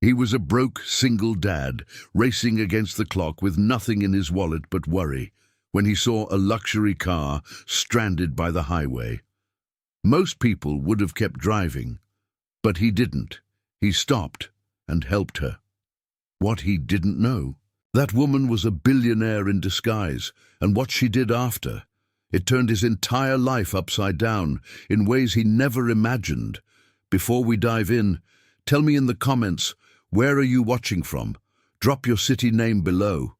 He was a broke, single dad, racing against the clock with nothing in his wallet but worry, when he saw a luxury car stranded by the highway. Most people would have kept driving, but he didn't. He stopped and helped her. What he didn't know, that woman was a billionaire in disguise, and what she did after, it turned his entire life upside down in ways he never imagined. Before we dive in, tell me in the comments, where are you watching from? Drop your city name below.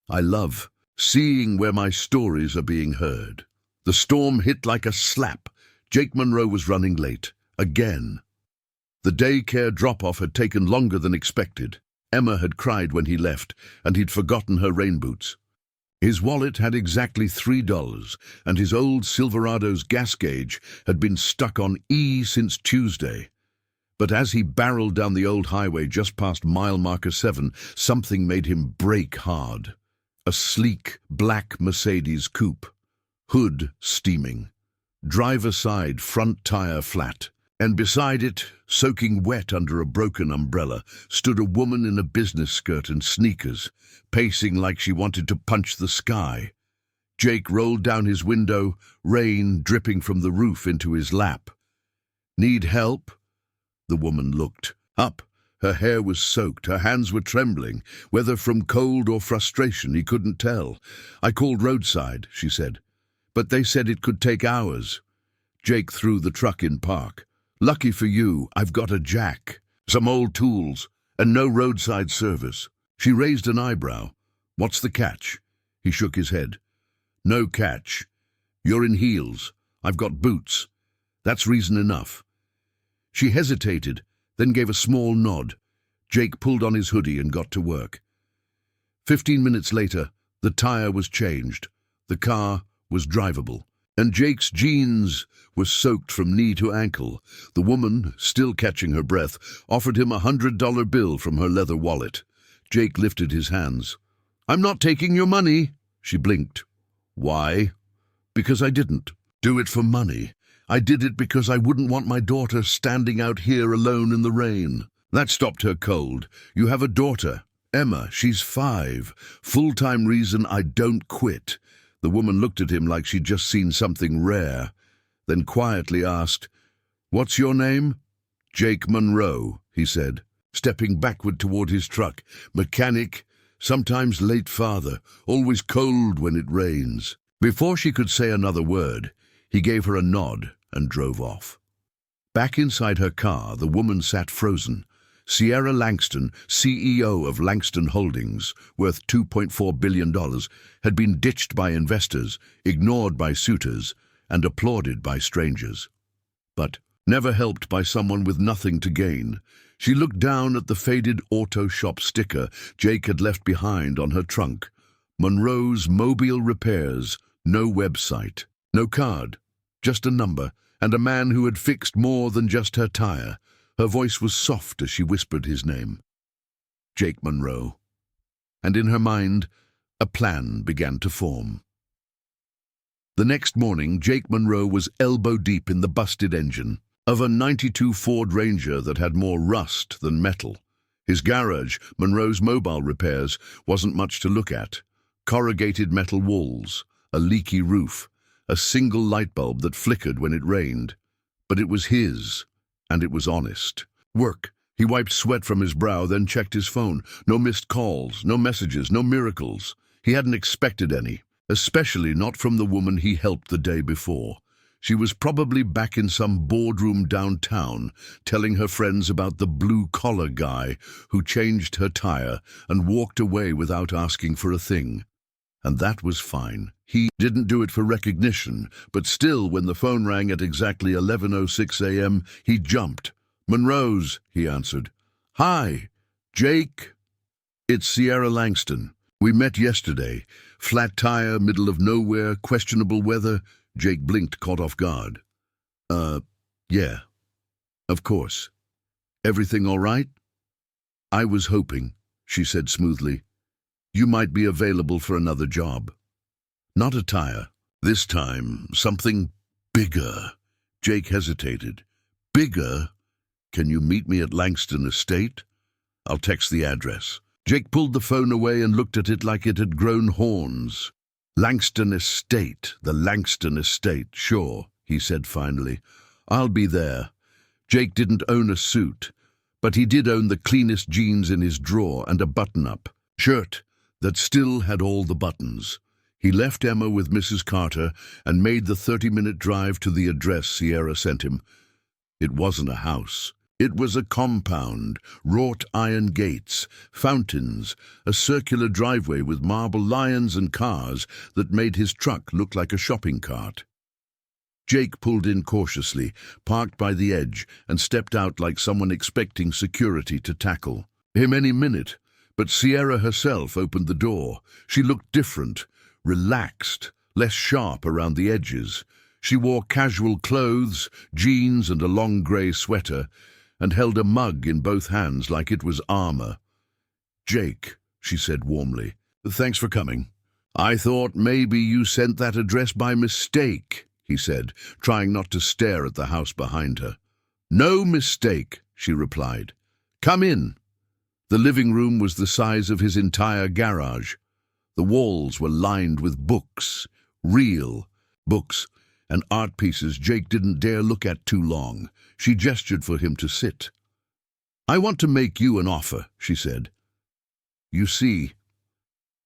I love seeing where my stories are being heard. The storm hit like a slap. Jake Monroe was running late, again. The daycare drop-off had taken longer than expected. Emma had cried when he left, and he'd forgotten her rain boots. His wallet had exactly $3, and his old Silverado's gas gauge had been stuck on E since Tuesday. But as he barreled down the old highway just past mile marker 7, something made him brake hard. A sleek, black Mercedes coupe. Hood steaming. Driver side front tire flat. And beside it, soaking wet under a broken umbrella, stood a woman in a business skirt and sneakers, pacing like she wanted to punch the sky. Jake rolled down his window, rain dripping from the roof into his lap. Need help? The woman looked up. Her hair was soaked, her hands were trembling, whether from cold or frustration he couldn't tell. I called roadside, she said, but they said it could take hours. Jake threw the truck in park. Lucky for you, I've got a jack, some old tools, and no roadside service. She raised an eyebrow. What's the catch? He shook his head. No catch. You're in heels. I've got boots. That's reason enough. She hesitated, then gave a small nod. Jake pulled on his hoodie and got to work. 15 minutes later, the tire was changed. The car was drivable. And Jake's jeans were soaked from knee to ankle. The woman, still catching her breath, offered him a $100 bill from her leather wallet. Jake lifted his hands. I'm not taking your money, she blinked. Why? Because I didn't do it for money. I did it because I wouldn't want my daughter standing out here alone in the rain. That stopped her cold. You have a daughter, Emma. She's 5. Full-time reason I don't quit. The woman looked at him like she'd just seen something rare, then quietly asked, What's your name? Jake Monroe, he said, stepping backward toward his truck. Mechanic, sometimes late father, always cold when it rains. Before she could say another word, he gave her a nod and drove off. Back inside her car, the woman sat frozen. Sierra Langston, CEO of Langston Holdings, worth $2.4 billion, had been ditched by investors, ignored by suitors, and applauded by strangers. But never helped by someone with nothing to gain. She looked down at the faded auto shop sticker Jake had left behind on her trunk. Monroe's Mobile Repairs, no website, no card, just a number, and a man who had fixed more than just her tire. Her voice was soft as she whispered his name. Jake Monroe. And in her mind, a plan began to form. The next morning, Jake Monroe was elbow-deep in the busted engine of a '92 Ford Ranger that had more rust than metal. His garage, Monroe's Mobile Repairs, wasn't much to look at. Corrugated metal walls, a leaky roof, a single light bulb that flickered when it rained. But it was his. And it was honest. Work. He wiped sweat from his brow, then checked his phone. No missed calls, no messages, no miracles. He hadn't expected any, especially not from the woman he helped the day before. She was probably back in some boardroom downtown, telling her friends about the blue-collar guy who changed her tire and walked away without asking for a thing. And that was fine. He didn't do it for recognition, but still, when the phone rang at exactly 11:06 a.m., he jumped. Monroe's, he answered. Hi, Jake. It's Sierra Langston. We met yesterday. Flat tire, middle of nowhere, questionable weather. Jake blinked, caught off guard. Yeah. Of course. Everything all right? I was hoping, she said smoothly. You might be available for another job. Not a tire. This time, something bigger. Jake hesitated. Bigger? Can you meet me at Langston Estate? I'll text the address. Jake pulled the phone away and looked at it like it had grown horns. Langston Estate, the Langston Estate, sure, he said finally. I'll be there. Jake didn't own a suit, but he did own the cleanest jeans in his drawer and a button-up shirt that still had all the buttons. He left Emma with Mrs. Carter and made the 30-minute drive to the address Sierra sent him. It wasn't a house. It was a compound, wrought iron gates, fountains, a circular driveway with marble lions and cars that made his truck look like a shopping cart. Jake pulled in cautiously, parked by the edge, and stepped out like someone expecting security to tackle him any minute. But Sierra herself opened the door. She looked different, relaxed, less sharp around the edges. She wore casual clothes, jeans and a long grey sweater, and held a mug in both hands like it was armor. "Jake," she said warmly, "thanks for coming." "I thought maybe you sent that address by mistake," he said, trying not to stare at the house behind her. "No mistake," she replied. "Come in." The living room was the size of his entire garage. The walls were lined with books, real books, and art pieces Jake didn't dare look at too long. She gestured for him to sit. "I want to make you an offer," she said. "You see,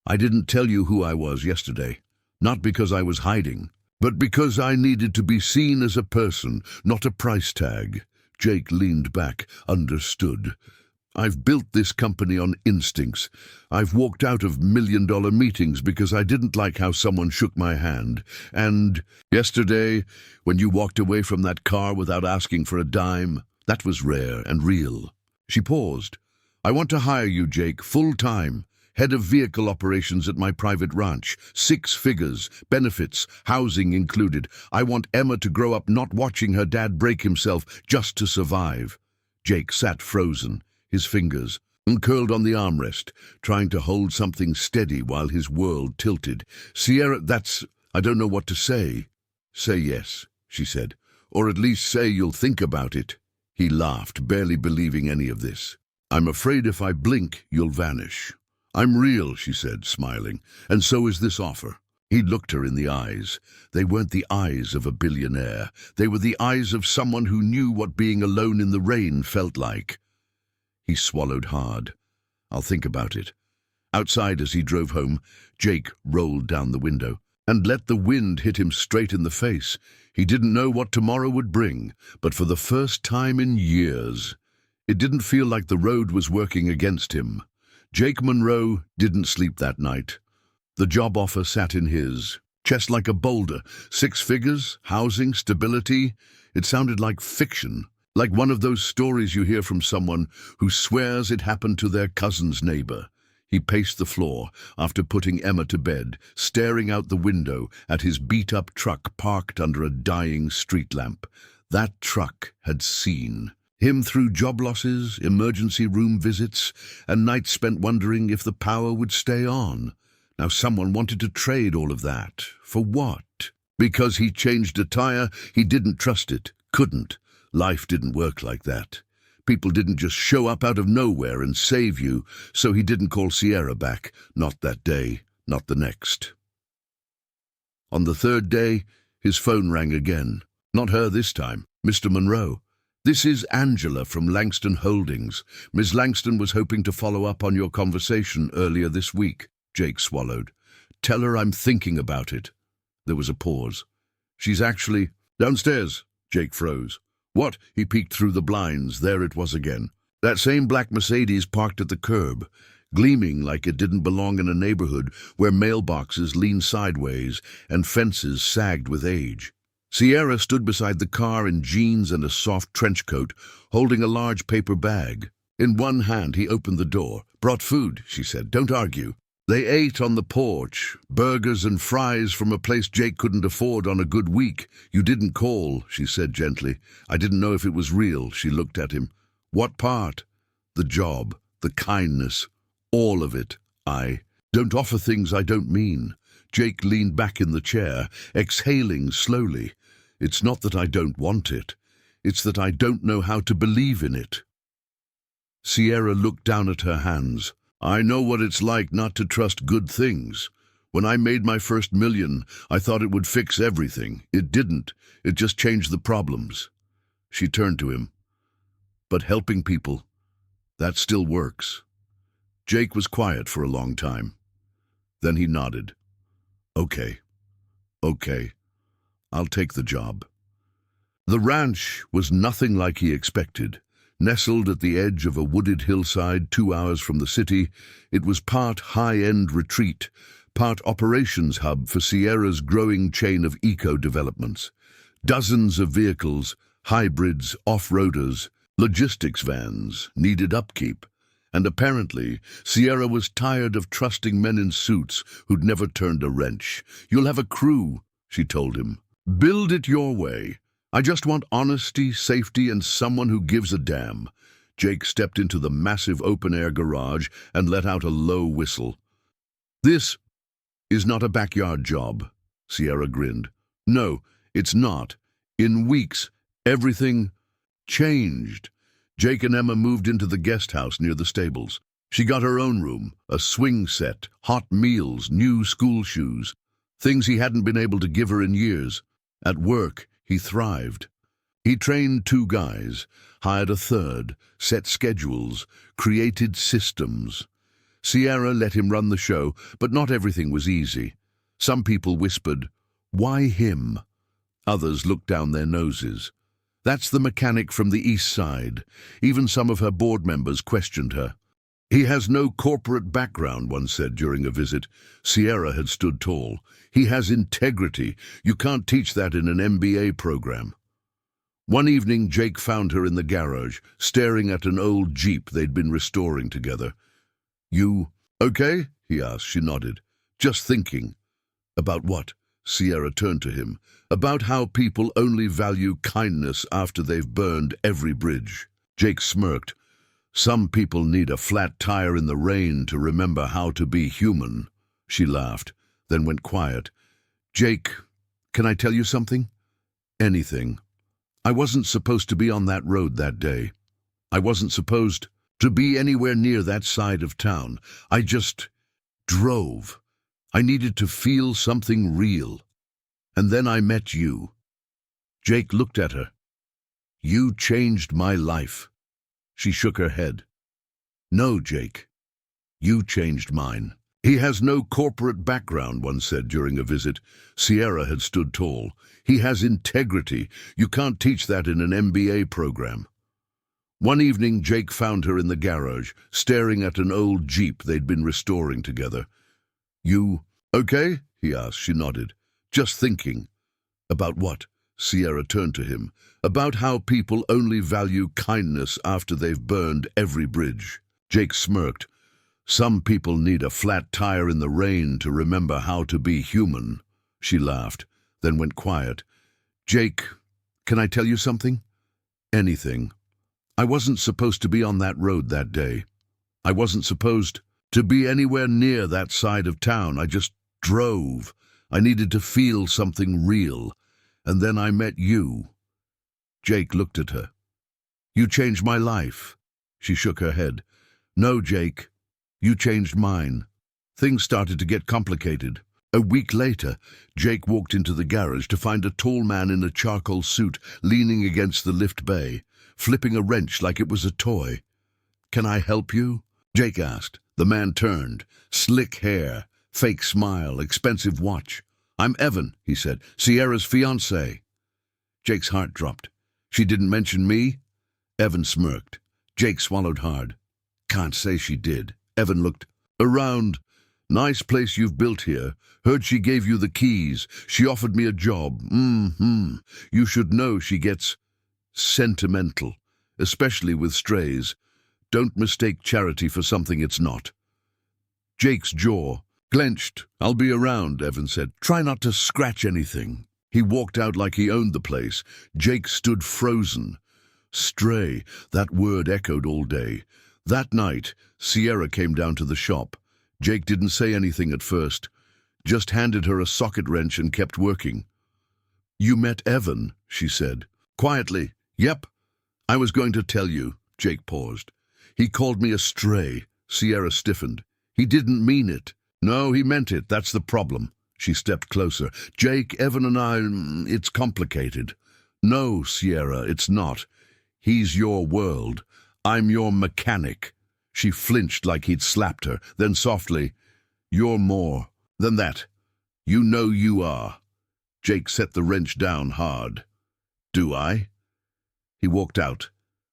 I didn't tell you who I was yesterday, not because I was hiding, but because I needed to be seen as a person, not a price tag." Jake leaned back, understood. "I've built this company on instincts. I've walked out of million-dollar meetings because I didn't like how someone shook my hand. And yesterday, when you walked away from that car without asking for a dime, that was rare and real." She paused. "I want to hire you, Jake, full-time. Head of vehicle operations at my private ranch. 6 figures, benefits, housing included. I want Emma to grow up not watching her dad break himself just to survive." Jake sat frozen, his fingers curled on the armrest, trying to hold something steady while his world tilted. "Sierra, I don't know what to say." "Say yes," she said, "or at least say you'll think about it." He laughed, barely believing any of this. "I'm afraid if I blink, you'll vanish." "I'm real," she said, smiling, "and so is this offer." He looked her in the eyes. They weren't the eyes of a billionaire. They were the eyes of someone who knew what being alone in the rain felt like. He swallowed hard. "I'll think about it." Outside, as he drove home, Jake rolled down the window and let the wind hit him straight in the face. He didn't know what tomorrow would bring, but for the first time in years, it didn't feel like the road was working against him. Jake Monroe didn't sleep that night. The job offer sat in his chest like a boulder. 6 figures, housing, stability. It sounded like fiction. Like one of those stories you hear from someone who swears it happened to their cousin's neighbor. He paced the floor after putting Emma to bed, staring out the window at his beat-up truck parked under a dying street lamp. That truck had seen him through job losses, emergency room visits, and nights spent wondering if the power would stay on. Now someone wanted to trade all of that. For what? Because he changed a tire, he didn't trust it, couldn't. Life didn't work like that. People didn't just show up out of nowhere and save you, so he didn't call Sierra back. Not that day, not the next. On the 3rd day, his phone rang again. Not her this time, Mr. Monroe. "This is Angela from Langston Holdings. Ms. Langston was hoping to follow up on your conversation earlier this week." Jake swallowed. "Tell her I'm thinking about it." There was a pause. "She's actually downstairs." Jake froze. "What?" He peeked through the blinds. There it was again. That same black Mercedes parked at the curb, gleaming like it didn't belong in a neighborhood where mailboxes leaned sideways and fences sagged with age. Sierra stood beside the car in jeans and a soft trench coat, holding a large paper bag. In one hand, he opened the door. "Brought food," she said. "Don't argue." They ate on the porch, burgers and fries from a place Jake couldn't afford on a good week. "You didn't call," she said gently. "I didn't know if it was real." She looked at him. "What part?" "The job, the kindness, all of it. I don't offer things I don't mean." Jake leaned back in the chair, exhaling slowly. "It's not that I don't want it. It's that I don't know how to believe in it." Sierra looked down at her hands. I know what it's like not to trust good things. When I made my first million, I thought it would fix everything. It didn't. It just changed the problems. She turned to him. But helping people, that still works. Jake was quiet for a long time. Then he nodded. Okay. I'll take the job. The ranch was nothing like he expected. Nestled at the edge of a wooded hillside 2 hours from the city, it was part high-end retreat, part operations hub for Sierra's growing chain of eco-developments. Dozens of vehicles, hybrids, off-roaders, logistics vans needed upkeep. And apparently, Sierra was tired of trusting men in suits who'd never turned a wrench. You'll have a crew, she told him. Build it your way. I just want honesty, safety, and someone who gives a damn. Jake stepped into the massive open-air garage and let out a low whistle. This is not a backyard job, Sierra grinned. No, it's not. In weeks, everything changed. Jake and Emma moved into the guest house near the stables. She got her own room, a swing set, hot meals, new school shoes, things he hadn't been able to give her in years. At work, he thrived. He trained 2 guys, hired a third, set schedules, created systems. Sierra let him run the show, but not everything was easy. Some people whispered, "Why him?" Others looked down their noses. That's the mechanic from the East Side. Even some of her board members questioned her. He has no corporate background, one said during a visit. Sierra had stood tall. He has integrity. You can't teach that in an MBA program. One evening, Jake found her in the garage, staring at an old Jeep they'd been restoring together. You okay? He asked. She nodded. Just thinking. About what? Sierra turned to him. About how people only value kindness after they've burned every bridge. Jake smirked. Some people need a flat tire in the rain to remember how to be human. She laughed, then went quiet. Jake, can I tell you something? Anything. I wasn't supposed to be on that road that day. I wasn't supposed to be anywhere near that side of town. I just drove. I needed to feel something real. And then I met you. Jake looked at her. You changed my life. She shook her head. No, Jake. You changed mine. He has no corporate background, one said during a visit. Sierra had stood tall. He has integrity. You can't teach that in an MBA program. One evening, Jake found her in the garage, staring at an old Jeep they'd been restoring together. You okay? He asked. She nodded. Just thinking. About what? Sierra turned to him. About how people only value kindness after they've burned every bridge. Jake smirked. Some people need a flat tire in the rain to remember how to be human. She laughed, then went quiet. Jake, can I tell you something? Anything. I wasn't supposed to be on that road that day. I wasn't supposed to be anywhere near that side of town. I just drove. I needed to feel something real. And then I met you. Jake looked at her. You changed my life. She shook her head. No, Jake. You changed mine. Things started to get complicated. A week later, Jake walked into the garage to find a tall man in a charcoal suit leaning against the lift bay, flipping a wrench like it was a toy. Can I help you? Jake asked. The man turned. Slick hair, fake smile, expensive watch. I'm Evan, he said, Sierra's fiancé. Jake's heart dropped. She didn't mention me? Evan smirked. Jake swallowed hard. Can't say she did. Evan looked around. Nice place you've built here. Heard she gave you the keys. She offered me a job. You should know she gets sentimental, especially with strays. Don't mistake charity for something it's not. Jake's jaw clenched. I'll be around, Evan said. Try not to scratch anything. He walked out like he owned the place. Jake stood frozen. Stray, that word echoed all day. That night, Sierra came down to the shop. Jake didn't say anything at first, just handed her a socket wrench and kept working. You met Evan, she said. Quietly. Yep. I was going to tell you. Jake paused. He called me a stray. Sierra stiffened. He didn't mean it. No, he meant it. That's the problem. She stepped closer. Jake, Evan and I, it's complicated. No, Sierra, it's not. He's your world. I'm your mechanic. She flinched like he'd slapped her, then softly, you're more than that. You know you are. Jake set the wrench down hard. Do I? He walked out,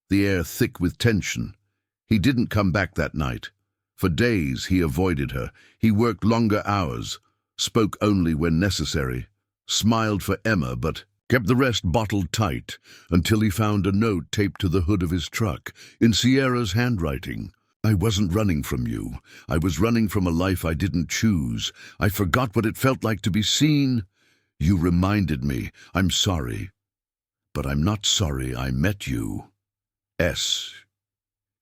the air thick with tension. He didn't come back that night. For days he avoided her. He worked longer hours, spoke only when necessary, smiled for Emma but kept the rest bottled tight until he found a note taped to the hood of his truck in Sierra's handwriting. I wasn't running from you. I was running from a life I didn't choose. I forgot what it felt like to be seen. You reminded me. I'm sorry. But I'm not sorry I met you. S.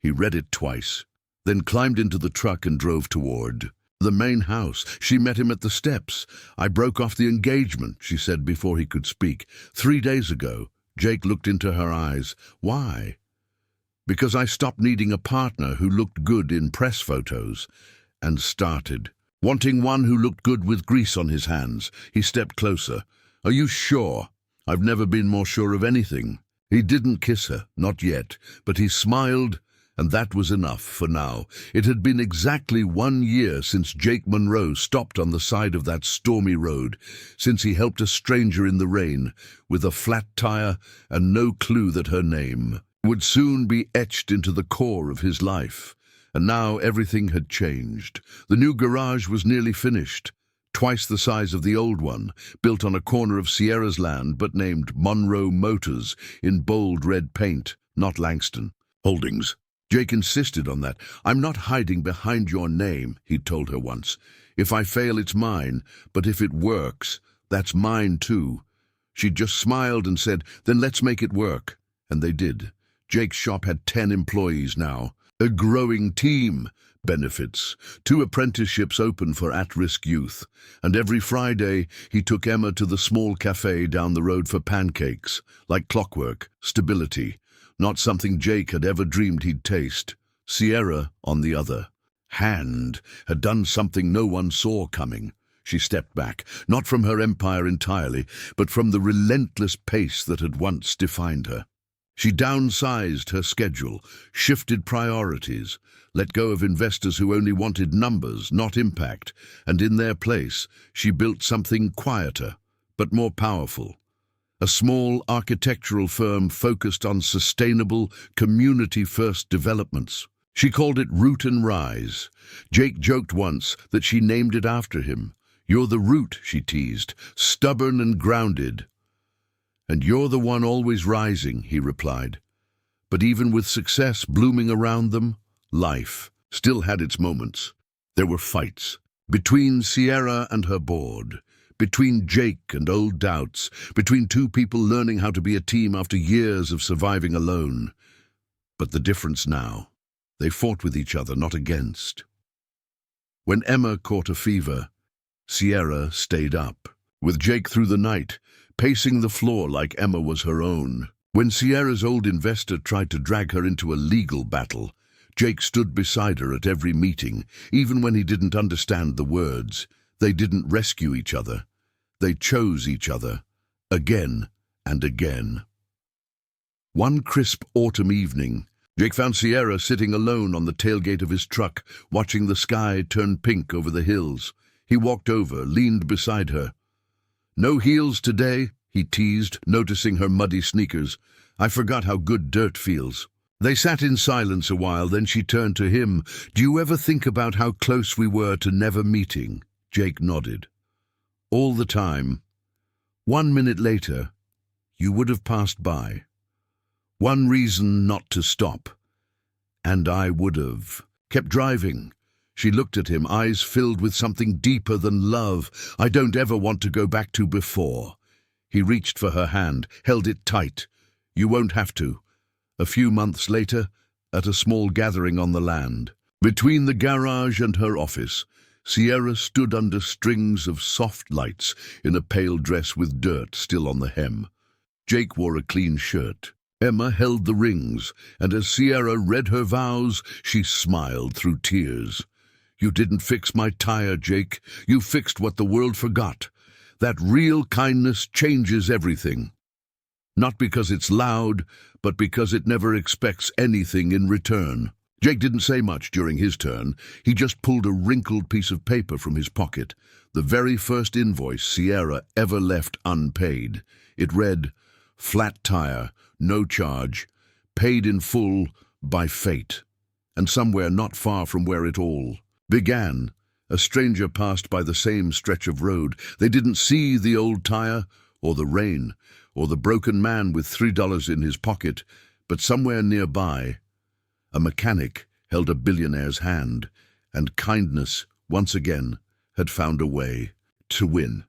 He read it twice, then climbed into the truck and drove toward the main house. She met him at the steps. I broke off the engagement, she said before he could speak. 3 days ago. Jake looked into her eyes. Why? Because I stopped needing a partner who looked good in press photos and started wanting one who looked good with grease on his hands. He stepped closer. Are you sure? I've never been more sure of anything. He didn't kiss her, not yet, but he smiled, and that was enough for now. It had been exactly 1 year since Jake Monroe stopped on the side of that stormy road, since he helped a stranger in the rain, with a flat tire and no clue that her name would soon be etched into the core of his life. And now everything had changed. The new garage was nearly finished, twice the size of the old one, built on a corner of Sierra's land but named Monroe Motors in bold red paint, not Langston Holdings. Jake insisted on that. I'm not hiding behind your name, he'd told her once. If I fail, it's mine, but if it works, that's mine too. She just smiled and said, then let's make it work. And they did. Jake's shop had 10 employees now. A growing team. Benefits. 2 apprenticeships open for at-risk youth. And every Friday, he took Emma to the small cafe down the road for pancakes. Like clockwork. Stability. Not something Jake had ever dreamed he'd taste. Sierra, on the other hand, had done something no one saw coming. She stepped back, not from her empire entirely, but from the relentless pace that had once defined her. She downsized her schedule, shifted priorities, let go of investors who only wanted numbers, not impact, and in their place, she built something quieter, but more powerful. A small architectural firm focused on sustainable, community-first developments. She called it Root and Rise. Jake joked once that she named it after him. You're the root, she teased, stubborn and grounded. And you're the one always rising, he replied. But even with success blooming around them, life still had its moments. There were fights between Sierra and her board, between Jake and old doubts, between 2 people learning how to be a team after years of surviving alone. But the difference now, they fought with each other, not against. When Emma caught a fever, Sierra stayed up, with Jake through the night, pacing the floor like Emma was her own. When Sierra's old investor tried to drag her into a legal battle, Jake stood beside her at every meeting, even when he didn't understand the words. They didn't rescue each other. They chose each other, again and again. One crisp autumn evening, Jake found Sierra sitting alone on the tailgate of his truck, watching the sky turn pink over the hills. He walked over, leaned beside her. No heels today, he teased, noticing her muddy sneakers. I forgot how good dirt feels. They sat in silence a while, then she turned to him. Do you ever think about how close we were to never meeting? Jake nodded. All the time. 1 minute later, you would have passed by. One reason not to stop. And I would have kept driving. She looked at him, eyes filled with something deeper than love I don't ever want to go back to before. He reached for her hand, held it tight. You won't have to. A few months later, at a small gathering on the land, between the garage and her office, Sierra stood under strings of soft lights in a pale dress with dirt still on the hem. Jake wore a clean shirt, Emma held the rings, and as Sierra read her vows, she smiled through tears. "You didn't fix my tire, Jake. You fixed what the world forgot. That real kindness changes everything. Not because it's loud, but because it never expects anything in return." Jake didn't say much during his turn. He just pulled a wrinkled piece of paper from his pocket, the very first invoice Sierra ever left unpaid. It read, "Flat tire, no charge, paid in full by fate." And somewhere not far from where it all began, a stranger passed by the same stretch of road. They didn't see the old tire, or the rain, or the broken man with $3 in his pocket, but somewhere nearby, a mechanic held a billionaire's hand, and kindness, once again, had found a way to win.